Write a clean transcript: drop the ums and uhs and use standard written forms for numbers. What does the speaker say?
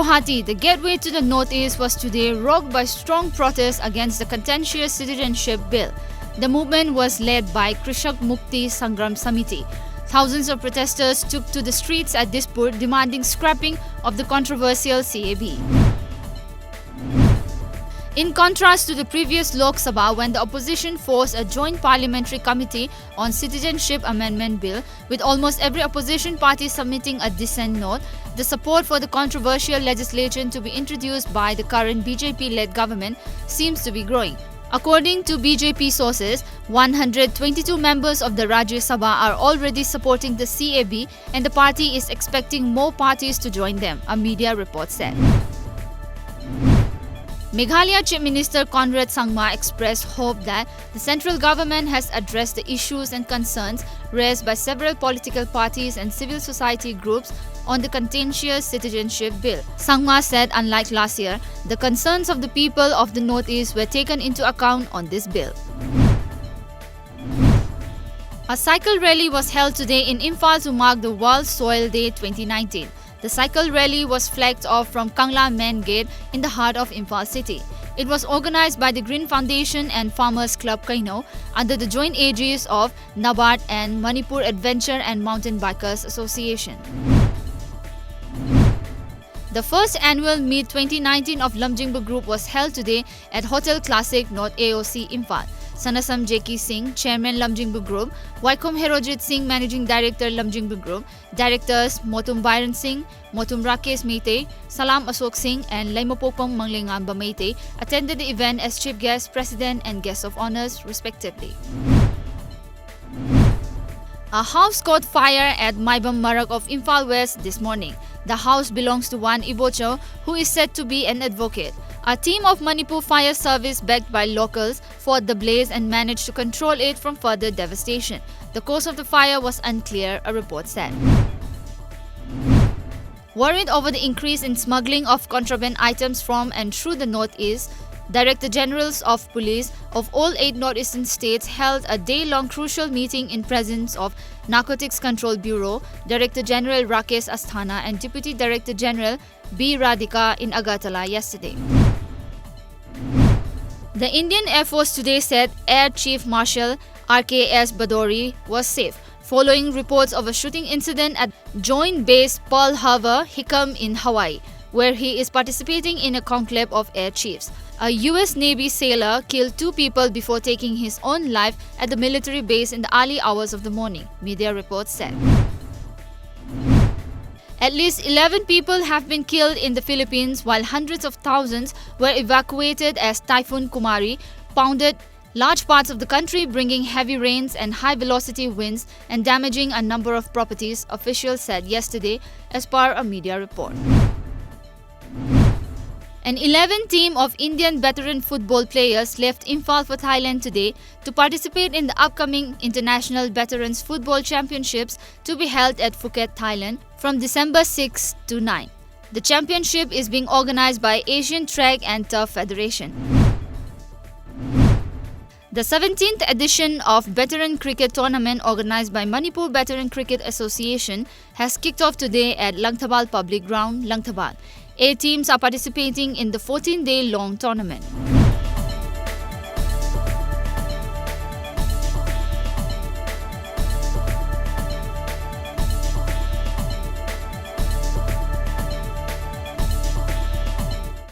Guwahati, the gateway to the northeast, was today rocked by strong protests against the contentious citizenship bill. The movement was led by Krishak Mukti Sangram Samiti. Thousands of protesters took to the streets at Dispur demanding scrapping of the controversial CAB. In contrast to the previous Lok Sabha, when the opposition forced a joint parliamentary committee on citizenship amendment bill, with almost every opposition party submitting a dissent note, the support for the controversial legislation to be introduced by the current BJP-led government seems to be growing. According to BJP sources, 122 members of the Rajya Sabha are already supporting the CAB, and the party is expecting more parties to join them, a media report said. Meghalaya Chief Minister Conrad Sangma expressed hope that the central government has addressed the issues and concerns raised by several political parties and civil society groups on the contentious citizenship bill. Sangma said, unlike last year, the concerns of the people of the Northeast were taken into account on this bill. A cycle rally was held today in Imphal to mark the World Soil Day 2019. The cycle rally was flagged off from Kangla Main Gate in the heart of Imphal city. It was organized by the Green Foundation and Farmers Club Kaino under the joint aegis of NABARD and Manipur Adventure and Mountain Bikers Association. The first annual Meet 2019 of Lamjingba Group was held today at Hotel Classic North AOC Imphal. Sanasam J.K. Singh, Chairman Lamjingba Group, Waikom Herojit Singh, Managing Director Lamjingba Group, Directors Motum Byron Singh, Motum Rakesh Meite, Salam Ashok Singh and Laimapopong Manglingamba Meite attended the event as Chief Guest, President and Guest of Honours respectively. A house caught fire at Maibam Marak of Imphal West this morning. The house belongs to one Ibocho, who is said to be an advocate. A team of Manipur Fire Service backed by locals fought the blaze and managed to control it from further devastation. The cause of the fire was unclear, a report said. Worried over the increase in smuggling of contraband items from and through the Northeast, Director Generals of Police of all 8 northeastern states held a day-long crucial meeting in presence of Narcotics Control Bureau, Director General Rakesh Asthana and Deputy Director General B. Radhika in Agartala yesterday. The Indian Air Force today said Air Chief Marshal RKS Bhadouri was safe, following reports of a shooting incident at Joint Base Pearl Harbor, Hickam in Hawaii, where he is participating in a conclave of air chiefs. A US Navy sailor killed 2 people before taking his own life at the military base in the early hours of the morning, media reports said. At least 11 people have been killed in the Philippines, while hundreds of thousands were evacuated as Typhoon Kumari pounded large parts of the country, bringing heavy rains and high-velocity winds and damaging a number of properties, officials said yesterday as per a media report. An 11 team of Indian veteran football players left Imphal for Thailand today to participate in the upcoming International Veterans Football Championships to be held at Phuket, Thailand from December 6 to 9. The championship is being organized by Asian Track and Turf Federation. The 17th edition of Veteran Cricket Tournament organized by Manipur Veteran Cricket Association has kicked off today at Langtabal Public Ground, Langtabal. 8 teams are participating in the 14-day-long tournament.